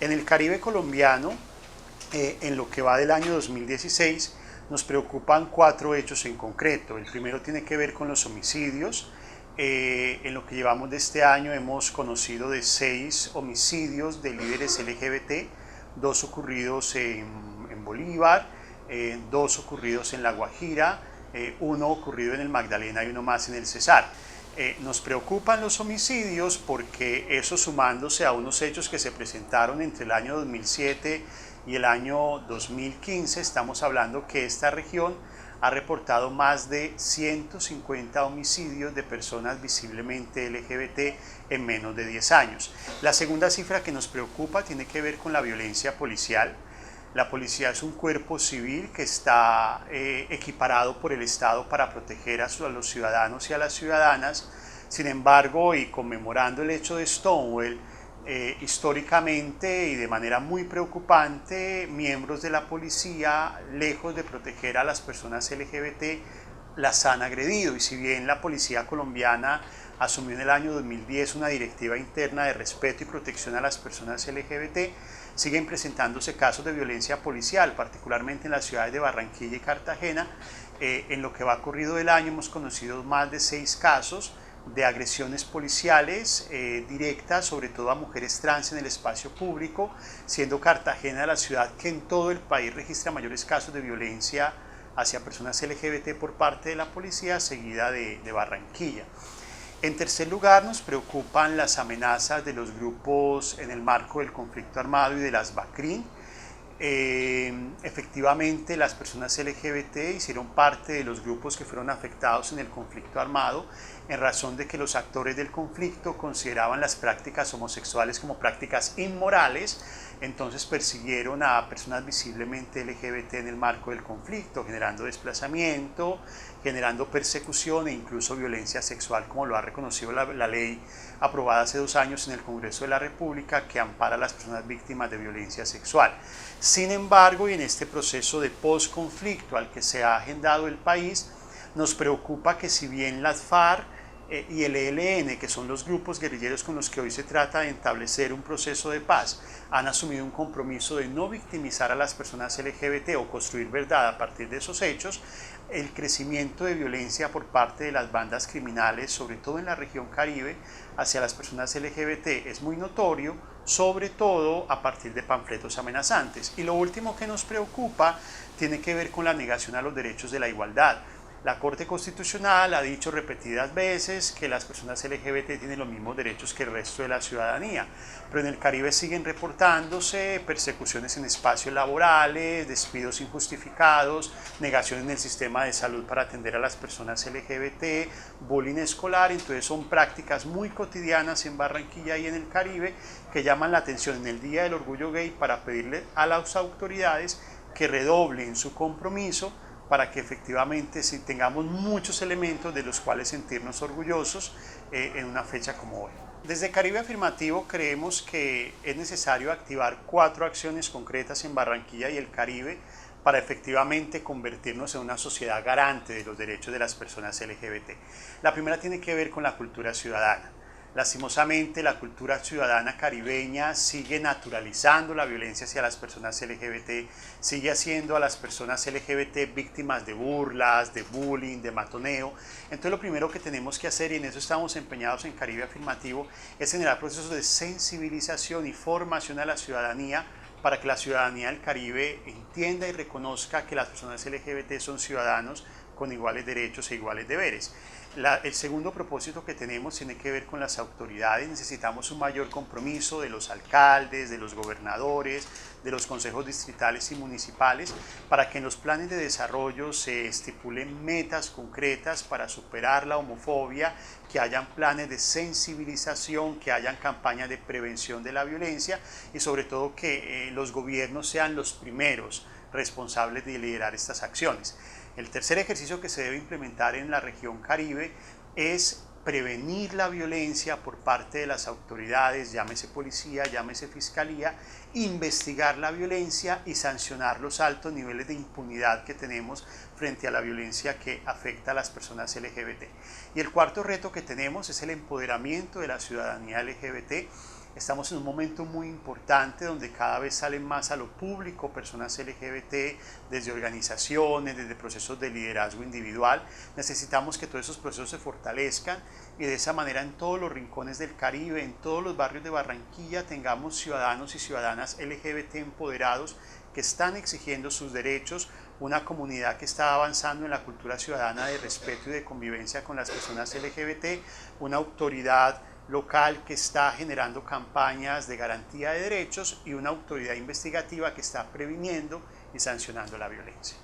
En el Caribe colombiano, en lo que va del año 2016, nos preocupan 4 hechos en concreto. El primero tiene que ver con los homicidios. En lo que llevamos de este año hemos conocido de 6 homicidios de líderes LGBT, 2 ocurridos en Bolívar, 2 ocurridos en La Guajira, 1 ocurrido en el Magdalena y 1 más en el Cesar. Nos preocupan los homicidios porque eso, sumándose a unos hechos que se presentaron entre el año 2007 y el año 2015, estamos hablando que esta región ha reportado más de 150 homicidios de personas visiblemente LGBT en menos de 10 años. La segunda cifra que nos preocupa tiene que ver con la violencia policial. La policía es un cuerpo civil que está equiparado por el Estado para proteger a los ciudadanos y a las ciudadanas. Sin embargo, y conmemorando el hecho de Stonewall, históricamente y de manera muy preocupante, miembros de la policía, lejos de proteger a las personas LGBT, las han agredido. Y si bien la policía colombiana asumió en el año 2010 una directiva interna de respeto y protección a las personas LGBT, siguen presentándose casos de violencia policial, particularmente en las ciudades de Barranquilla y Cartagena. En lo que va corrido del año hemos conocido más de 6 casos de agresiones policiales directas, sobre todo a mujeres trans en el espacio público, siendo Cartagena la ciudad que en todo el país registra mayores casos de violencia hacia personas LGBT por parte de la policía, seguida de Barranquilla. En tercer lugar, nos preocupan las amenazas de los grupos en el marco del conflicto armado y de las BACRIM. Efectivamente, las personas LGBT hicieron parte de los grupos que fueron afectados en el conflicto armado, en razón de que los actores del conflicto consideraban las prácticas homosexuales como prácticas inmorales. Entonces persiguieron a personas visiblemente LGBT en el marco del conflicto, generando desplazamiento, generando persecución e incluso violencia sexual, como lo ha reconocido la ley aprobada hace 2 años en el Congreso de la República, que ampara a las personas víctimas de violencia sexual. Sin embargo, y en este proceso de posconflicto al que se ha agendado el país, nos preocupa que, si bien las FARC y el ELN, que son los grupos guerrilleros con los que hoy se trata de establecer un proceso de paz, han asumido un compromiso de no victimizar a las personas LGBT o construir verdad a partir de esos hechos, el crecimiento de violencia por parte de las bandas criminales, sobre todo en la región Caribe, hacia las personas LGBT es muy notorio, sobre todo a partir de panfletos amenazantes. Y lo último que nos preocupa tiene que ver con la negación a los derechos de la igualdad. La Corte Constitucional ha dicho repetidas veces que las personas LGBT tienen los mismos derechos que el resto de la ciudadanía, pero en el Caribe siguen reportándose persecuciones en espacios laborales, despidos injustificados, negación en el sistema de salud para atender a las personas LGBT, bullying escolar. Entonces son prácticas muy cotidianas en Barranquilla y en el Caribe que llaman la atención en el Día del Orgullo Gay, para pedirle a las autoridades que redoblen su compromiso para que efectivamente sí tengamos muchos elementos de los cuales sentirnos orgullosos en una fecha como hoy. Desde Caribe Afirmativo creemos que es necesario activar 4 acciones concretas en Barranquilla y el Caribe para efectivamente convertirnos en una sociedad garante de los derechos de las personas LGBT. La primera tiene que ver con la cultura ciudadana. Lastimosamente, la cultura ciudadana caribeña sigue naturalizando la violencia hacia las personas LGBT, sigue haciendo a las personas LGBT víctimas de burlas, de bullying, de matoneo. Entonces lo primero que tenemos que hacer, y en eso estamos empeñados en Caribe Afirmativo, es generar procesos de sensibilización y formación a la ciudadanía, para que la ciudadanía del Caribe entienda y reconozca que las personas LGBT son ciudadanos con iguales derechos e iguales deberes. El segundo propósito que tenemos tiene que ver con las autoridades. Necesitamos un mayor compromiso de los alcaldes, de los gobernadores, de los consejos distritales y municipales, para que en los planes de desarrollo se estipulen metas concretas para superar la homofobia, que hayan planes de sensibilización, que hayan campañas de prevención de la violencia y sobre todo que los gobiernos sean los primeros responsables de liderar estas acciones. El tercer ejercicio que se debe implementar en la región Caribe es prevenir la violencia por parte de las autoridades, llámese policía, llámese fiscalía, investigar la violencia y sancionar los altos niveles de impunidad que tenemos frente a la violencia que afecta a las personas LGBT. Y el cuarto reto que tenemos es el empoderamiento de la ciudadanía LGBT. Estamos en un momento muy importante donde cada vez salen más a lo público personas LGBT desde organizaciones, desde procesos de liderazgo individual. Necesitamos que todos esos procesos se fortalezcan y de esa manera en todos los rincones del Caribe, en todos los barrios de Barranquilla, tengamos ciudadanos y ciudadanas LGBT empoderados que están exigiendo sus derechos, una comunidad que está avanzando en la cultura ciudadana de respeto y de convivencia con las personas LGBT, una autoridad local que está generando campañas de garantía de derechos y una autoridad investigativa que está previniendo y sancionando la violencia.